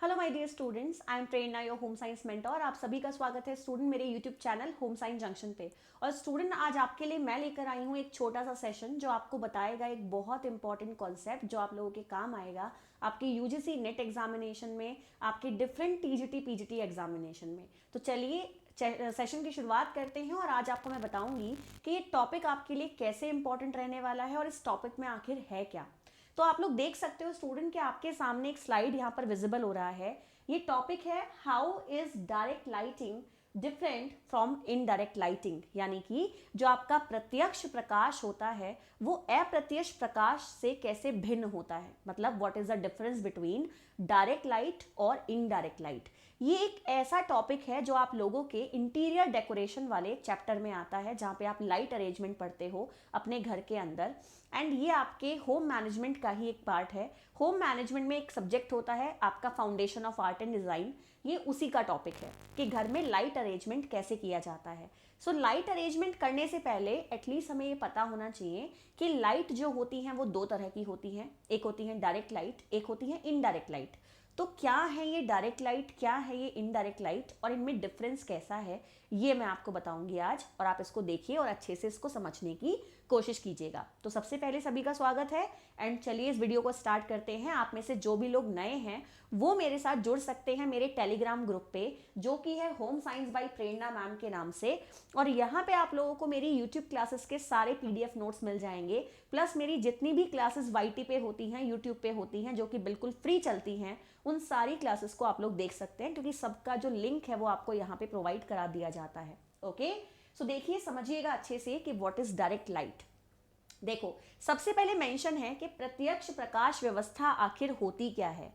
Hello my dear students, I am Prerna your home science mentor. आप सभी का स्वागत है स्टूडेंट मेरे YouTube channel home science junction पे। और स्टूडेंट आज आपके लिए मैं लेकर आई हूँ एक छोटा सा सेशन जो आपको बताएगा एक बहुत इंपॉर्टेंट कॉन्सेप्ट जो आप लोगों के काम आएगा आपके यूजीसी नेट एग्जामिनेशन में, आपके डिफरेंट टीजीटी पीजीटी एग्जामिनेशन में। तो चलिए सेशन की शुरुआत करते हैं और आज आपको मैं बताऊंगी कि ये टॉपिक आपके लिए कैसे इंपॉर्टेंट रहने वाला है और इस टॉपिक में आखिर है क्या। तो आप लोग देख सकते हो स्टूडेंट कि आपके सामने एक स्लाइड यहाँ पर विजिबल हो रहा है। ये टॉपिक है how is direct lighting different from indirect lighting, यानी कि जो आपका प्रत्यक्ष प्रकाश होता है वो अप्रत्यक्ष प्रकाश से कैसे भिन्न होता है, मतलब what is the difference between direct light और इनडायरेक्ट लाइट। ये एक ऐसा टॉपिक है जो आप लोगों के इंटीरियर डेकोरेशन वाले चैप्टर में आता है, जहां पे आप लाइट अरेंजमेंट पढ़ते हो अपने घर के अंदर। एंड ये आपके होम मैनेजमेंट का ही एक पार्ट है। होम मैनेजमेंट में एक सब्जेक्ट होता है आपका foundation of art and design, ये उसी का टॉपिक है कि घर में लाइट अरेंजमेंट कैसे किया जाता है। सो लाइट अरेंजमेंट करने से पहले एटलीस्ट हमें ये पता होना चाहिए कि लाइट जो होती हैं वो दो तरह की होती हैं, एक होती है डायरेक्ट लाइट, एक होती है इनडायरेक्ट लाइट। तो क्या है ये डायरेक्ट लाइट, क्या है ये इनडायरेक्ट लाइट और इनमें डिफरेंस कैसा है, ये मैं आपको बताऊंगी आज। और आप इसको देखिए और अच्छे से इसको समझने की कोशिश कीजिएगा। तो सबसे पहले सभी का स्वागत है एंड चलिए इस वीडियो को स्टार्ट करते हैं। आप में से जो भी लोग नए हैं वो मेरे साथ जुड़ सकते हैं मेरे टेलीग्राम ग्रुप पे, जो कि है home science by Prerna ma'am के नाम से। और यहाँ पे आप लोगों को मेरी यूट्यूब क्लासेस के सारे पीडीएफ नोट्स मिल जाएंगे, प्लस मेरी जितनी भी क्लासेस वाईटी पे होती हैं, यूट्यूब पे होती हैं, जो कि बिल्कुल फ्री चलती हैं, उन सारी क्लासेस को आप लोग देख सकते हैं, क्योंकि सबका जो लिंक है वो आपको यहाँ पे प्रोवाइड करा दिया जाता है। ओके, सो देखिए समझिएगा अच्छे से कि व्हाट इज डायरेक्ट लाइट। देखो, सबसे पहले मेंशन है कि प्रत्यक्ष प्रकाश व्यवस्था आखिर होती क्या है।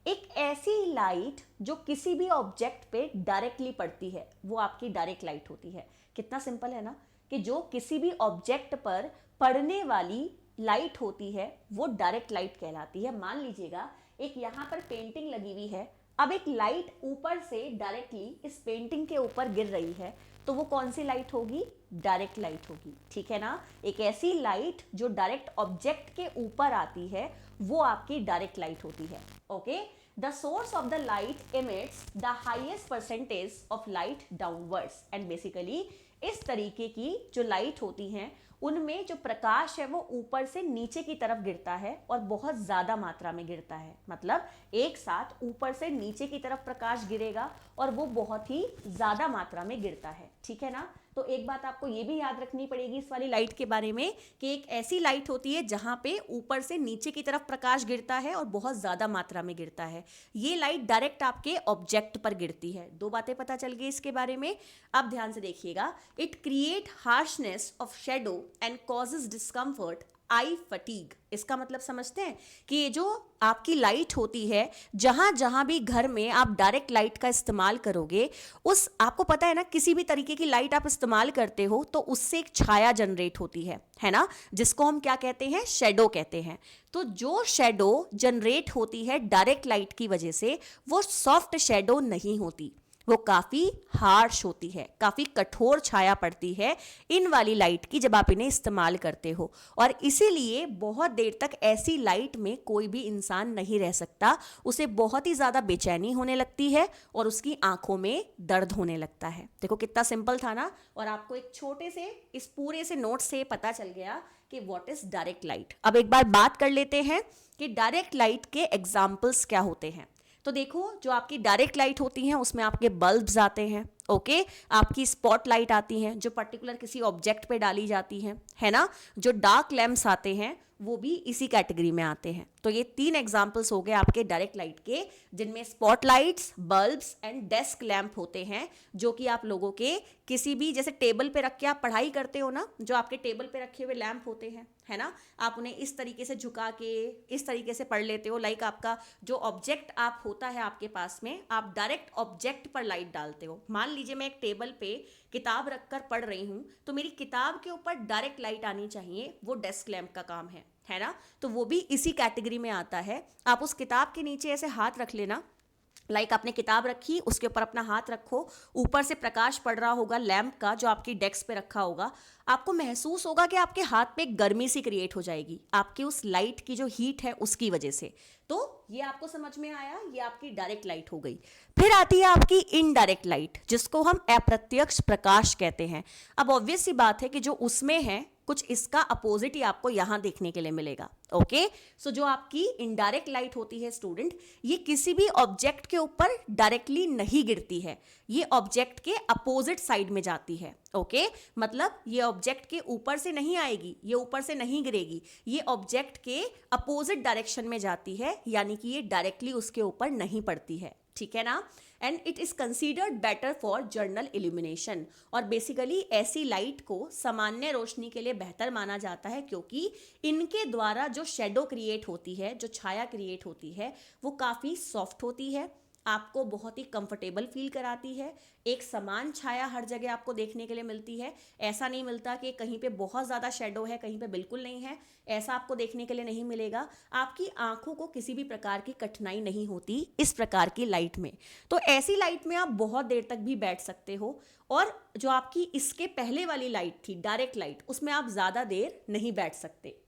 एक ऐसी लाइट जो किसी भी ऑब्जेक्ट पे डायरेक्टली पड़ती है वो आपकी डायरेक्ट लाइट होती है। कितना सिंपल है ना, कि जो किसी भी ऑब्जेक्ट पर पड़ने वाली लाइट होती है वो डायरेक्ट लाइट कहलाती है। मान लीजिएगा एक यहां पर पेंटिंग लगी हुई है, अब एक लाइट ऊपर से डायरेक्टली इस पेंटिंग के ऊपर गिर रही है, तो वो कौन सी लाइट होगी? डायरेक्ट लाइट होगी। ठीक है ना, एक ऐसी लाइट जो डायरेक्ट ऑब्जेक्ट के ऊपर आती है वो आपकी डायरेक्ट लाइट होती है। Okay, the source of the light emits the highest percentage of light downwards. And basically इस तरीके की जो लाइट होती हैं उनमें जो प्रकाश है वो ऊपर से नीचे की तरफ गिरता है और बहुत ज्यादा मात्रा में गिरता है। मतलब एक साथ ऊपर से नीचे की तरफ प्रकाश गिरेगा और वो बहुत ही ज्यादा मात्रा में गिरता है। ठीक है ना, तो एक बात आपको ये भी याद रखनी पड़ेगी इस वाली लाइट के बारे में कि एक ऐसी लाइट होती है जहां पे ऊपर से नीचे की तरफ प्रकाश गिरता है और बहुत ज्यादा मात्रा में गिरता है। ये लाइट डायरेक्ट आपके ऑब्जेक्ट पर गिरती है। दो बातें पता चल गई इसके बारे में। अब ध्यान से देखिएगा, it create harshness of shadow and causes discomfort I fatigue. इसका मतलब समझते हैं कि ये जो आपकी लाइट होती है, जहां जहां भी घर में आप डायरेक्ट लाइट का इस्तेमाल करोगे, उस आपको पता है ना, किसी भी तरीके की लाइट आप इस्तेमाल करते हो तो उससे एक छाया जनरेट होती है ना, जिसको हम क्या कहते हैं? शेडो कहते हैं। तो जो शेडो जनरेट होती है डायरेक्ट लाइट की वजह से, वो सॉफ्ट शेडो नहीं होती, वो काफी हार्श होती है, काफी कठोर छाया पड़ती है इन वाली लाइट की जब आप इन्हें इस्तेमाल करते हो। और इसीलिए बहुत देर तक ऐसी लाइट में कोई भी इंसान नहीं रह सकता, उसे बहुत ही ज्यादा बेचैनी होने लगती है और उसकी आंखों में दर्द होने लगता है। देखो कितना सिंपल था ना, और आपको एक छोटे से इस पूरे से नोट से पता चल गया कि व्हाट इज डायरेक्ट लाइट। अब एक बार बात कर लेते हैं कि डायरेक्ट लाइट के एग्जाम्पल्स क्या होते हैं। तो देखो, जो आपकी डायरेक्ट लाइट होती हैं उसमें आपके बल्ब्स आते हैं। ओके, आपकी स्पॉट लाइट आती हैं जो पर्टिकुलर किसी ऑब्जेक्ट पे डाली जाती हैं, है ना। जो डार्क लैंप्स आते हैं वो भी इसी कैटेगरी में आते हैं। तो ये तीन एग्जांपल्स हो गए आपके डायरेक्ट लाइट के, जिनमें spot lights, bulbs and desk lamp होते हैं, जो कि आप लोगों के किसी भी, जैसे टेबल पे रख के आप पढ़ाई करते हो ना, जो आपके टेबल पे रखे हुए लैंप होते हैं, है ना, आप उन्हें इस तरीके से झुका के इस तरीके से पढ़ लेते हो। लाइक आपका जो ऑब्जेक्ट आप होता है आपके पास में, आप डायरेक्ट ऑब्जेक्ट पर लाइट डालते हो। मान लीजिए मैं एक टेबल पे किताब रखकर पढ़ रही हूं, तो मेरी किताब के ऊपर डायरेक्ट लाइट आनी चाहिए, वो डेस्क लैंप का काम है ना। तो वो भी इसी कैटेगरी में आता है। आप उस किताब के नीचे ऐसे हाथ रख लेना लाइक आपने किताब रखी, उसके ऊपर अपना हाथ रखो, ऊपर से प्रकाश पड़ रहा होगा लैंप का जो आपकी डेस्क पे रखा होगा, आपको महसूस होगा कि आपके हाथ पे एक गर्मी सी क्रिएट हो जाएगी आपकी उस लाइट की जो हीट है उसकी वजह से। तो ये आपको समझ में आया, ये आपकी डायरेक्ट लाइट हो गई। फिर आती है आपकी इनडायरेक्ट लाइट, जिसको हम अप्रत्यक्ष प्रकाश कहते हैं। अब ऑब्वियस सी बात है कि जो उसमें है कुछ इसका अपोजिट ही आपको यहां देखने के लिए मिलेगा। ओके, सो जो आपकी इनडायरेक्ट लाइट होती है स्टूडेंट, ये किसी भी ऑब्जेक्ट के ऊपर डायरेक्टली नहीं गिरती है, ये ऑब्जेक्ट के अपोजिट साइड में जाती है। ओके, मतलब ये ऑब्जेक्ट के ऊपर से नहीं आएगी, ये ऊपर से नहीं गिरेगी, ये ऑब्जेक्ट के अपोजिट डायरेक्शन में जाती है, यानी कि ये डायरेक्टली उसके ऊपर नहीं पड़ती है। ठीक है ना? And it is considered better for journal illumination. और बेसिकली ऐसी लाइट को सामान्य रोशनी के लिए बेहतर माना जाता है, क्योंकि इनके द्वारा जो शेडो क्रिएट होती है, जो छाया क्रिएट होती है, वो काफ़ी सॉफ्ट होती है, आपको बहुत ही कंफर्टेबल फील कराती है। एक समान छाया हर जगह आपको देखने के लिए मिलती है। ऐसा नहीं मिलता कि कहीं पे बहुत ज़्यादा शेडो है, कहीं पे बिल्कुल नहीं है, ऐसा आपको देखने के लिए नहीं मिलेगा। आपकी आंखों को किसी भी प्रकार की कठिनाई नहीं होती इस प्रकार की लाइट में। तो ऐसी लाइट में आप बहुत देर तक भी बैठ सकते हो। और जो आपकी इसके पहले वाली लाइट थी, डायरेक्ट लाइट, उसमें आप ज़्यादा देर नहीं बैठ सकते।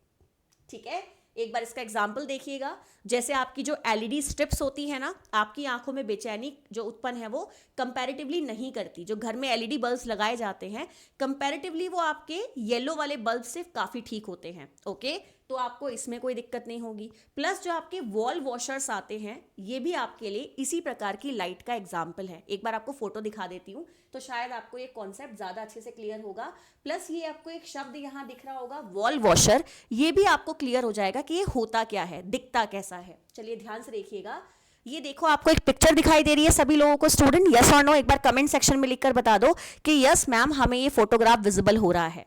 ठीक है, एक बार इसका एग्जाम्पल देखिएगा। जैसे आपकी जो एलईडी स्ट्रिप्स होती है ना, आपकी आंखों में बेचैनी जो उत्पन्न है वो कंपैरेटिवली नहीं करती। जो घर में एलईडी बल्ब्स लगाए जाते हैं, कंपैरेटिवली वो आपके येलो वाले बल्ब से काफ़ी ठीक होते हैं। ओके, तो आपको इसमें कोई दिक्कत नहीं होगी। प्लस जो आपके वॉल वॉशर्स आते हैं, ये भी आपके लिए इसी प्रकार की लाइट का एग्जाम्पल है। एक बार आपको फोटो दिखा देती हूँ तो शायद आपको ये कॉन्सेप्ट ज़्यादा अच्छे से क्लियर होगा। प्लस ये आपको एक शब्द यहाँ दिख रहा होगा, वॉल वॉशर, ये भी आपको क्लियर हो जाएगा कि ये होता क्या है, दिखता कैसा है। चलिए ध्यान से देखिएगा। ये देखो, आपको एक पिक्चर दिखाई दे रही है सभी लोगों को स्टूडेंट, यस और नो एक बार कमेंट सेक्शन में लिखकर बता दो कि यस मैम हमें ये फोटोग्राफ विजिबल हो रहा है।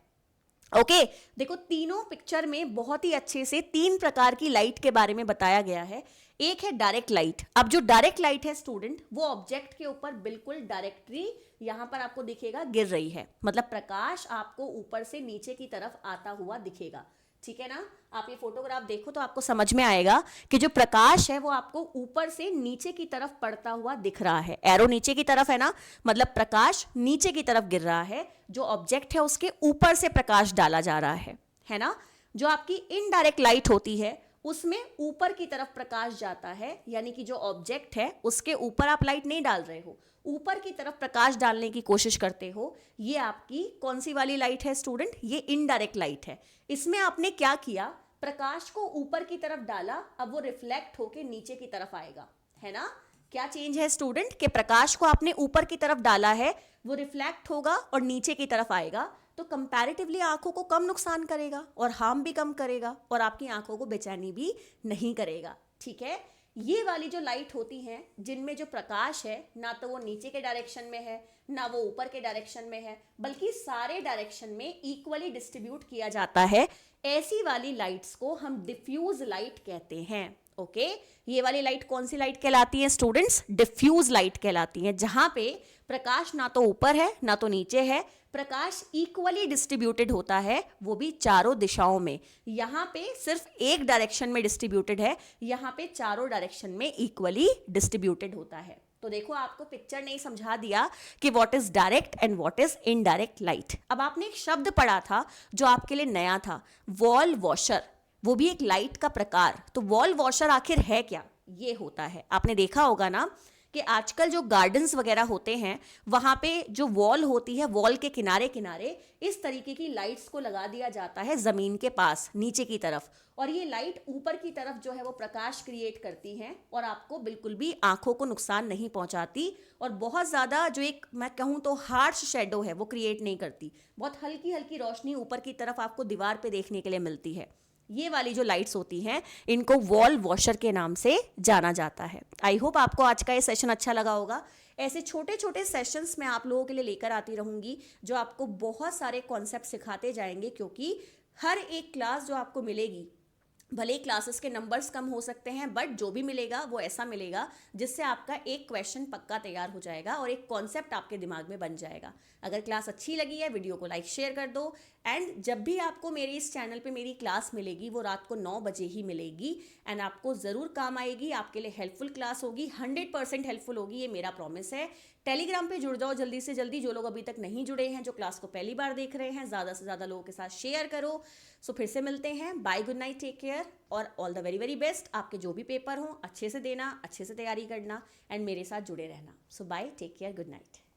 ओके, देखो तीनों पिक्चर में बहुत ही अच्छे से 3 प्रकार की लाइट के बारे में बताया गया है। एक है डायरेक्ट लाइट। अब जो डायरेक्ट लाइट है स्टूडेंट, वो ऑब्जेक्ट के ऊपर बिल्कुल डायरेक्टली यहां पर आपको दिखेगा गिर रही है, मतलब प्रकाश आपको ऊपर से नीचे की तरफ आता हुआ दिखेगा। ठीक है ना? आप ये फोटोग्राफ देखो तो आपको समझ में आएगा कि जो प्रकाश है वो आपको ऊपर से नीचे की तरफ पड़ता हुआ दिख रहा है। एरो नीचे की तरफ है ना, मतलब प्रकाश नीचे की तरफ गिर रहा है, जो ऑब्जेक्ट है उसके ऊपर से प्रकाश डाला जा रहा है ना? जो आपकी इनडायरेक्ट लाइट होती है उसमें ऊपर की तरफ प्रकाश जाता है, यानी कि जो ऑब्जेक्ट है उसके ऊपर आप लाइट नहीं डाल रहे हो, ऊपर की तरफ प्रकाश डालने की कोशिश करते हो। ये आपकी कौन सी वाली लाइट है स्टूडेंट? ये इनडायरेक्ट लाइट है। इसमें आपने क्या किया, प्रकाश को ऊपर की तरफ डाला, अब वो रिफ्लेक्ट होके नीचे की तरफ आएगा, है ना? क्या चेंज है स्टूडेंट कि प्रकाश को आपने ऊपर की तरफ डाला है, वो रिफ्लेक्ट होगा और नीचे की तरफ आएगा, तो कंपैरेटिवली आंखों को कम नुकसान करेगा और हार्म भी कम करेगा और आपकी आंखों को बेचैनी भी नहीं करेगा। ठीक है, ये वाली जो लाइट होती हैं जिनमें जो प्रकाश है ना तो वो नीचे के डायरेक्शन में है ना वो ऊपर के डायरेक्शन में है, बल्कि सारे डायरेक्शन में इक्वली डिस्ट्रीब्यूट किया जाता है, ऐसी वाली लाइट्स को हम डिफ्यूज लाइट कहते हैं। ओके, ये वाली लाइट कौन सी लाइट कहलाती है स्टूडेंट्स? डिफ्यूज लाइट कहलाती है, जहां पे प्रकाश ना तो ऊपर है ना तो नीचे है, प्रकाश इक्वली डिस्ट्रीब्यूटेड होता है, वो भी चारों दिशाओं में। यहाँ पे सिर्फ एक डायरेक्शन में डिस्ट्रीब्यूटेड है, यहाँ पे चारों डायरेक्शन में इक्वली डिस्ट्रीब्यूटेड होता है। तो देखो, आपको पिक्चर ने ही समझा दिया कि what is direct and what is indirect light. अब आपने एक शब्द पढ़ा था जो आपके लिए नया था, वॉल वॉशर, वो भी एक लाइट का प्रकार। तो वॉल वॉशर आखिर है क्या? ये होता है, आपने देखा होगा ना कि आजकल जो गार्डन्स वगैरह होते हैं वहाँ पे जो वॉल होती है, वॉल के किनारे किनारे इस तरीके की लाइट्स को लगा दिया जाता है ज़मीन के पास नीचे की तरफ, और ये लाइट ऊपर की तरफ जो है वो प्रकाश क्रिएट करती हैं और आपको बिल्कुल भी आंखों को नुकसान नहीं पहुंचाती, और बहुत ज़्यादा जो एक मैं कहूँ तो हार्श शेडो है वो क्रिएट नहीं करती। बहुत हल्की हल्की रोशनी ऊपर की तरफ आपको दीवार पे देखने के लिए मिलती है। ये वाली जो लाइट्स होती हैं इनको वॉल वॉशर के नाम से जाना जाता है। आई होप आपको आज का ये सेशन अच्छा लगा होगा। ऐसे छोटे छोटे सेशंस मैं आप लोगों के लिए लेकर आती रहूंगी जो आपको बहुत सारे कॉन्सेप्ट सिखाते जाएंगे, क्योंकि हर एक क्लास जो आपको मिलेगी भले ही क्लासेस के नंबर्स कम हो सकते हैं, बट जो भी मिलेगा वो ऐसा मिलेगा जिससे आपका एक क्वेश्चन पक्का तैयार हो जाएगा और एक कॉन्सेप्ट आपके दिमाग में बन जाएगा। अगर क्लास अच्छी लगी है, वीडियो को लाइक शेयर कर दो। एंड जब भी आपको मेरे इस चैनल पे मेरी क्लास मिलेगी वो रात को 9 बजे ही मिलेगी, एंड आपको ज़रूर काम आएगी, आपके लिए हेल्पफुल क्लास होगी, 100% हेल्पफुल होगी, ये मेरा प्रॉमिस है। टेलीग्राम पे जुड़ जाओ जल्दी से जल्दी, जो लोग अभी तक नहीं जुड़े हैं, जो क्लास को पहली बार देख रहे हैं, ज़्यादा से ज़्यादा लोगों के साथ शेयर करो। सो फिर से मिलते हैं, bye, good night, take care, और all the very very best. आपके जो भी पेपर हों अच्छे से देना, अच्छे से तैयारी करना, एंड मेरे साथ जुड़े रहना। So bye, take care, good night.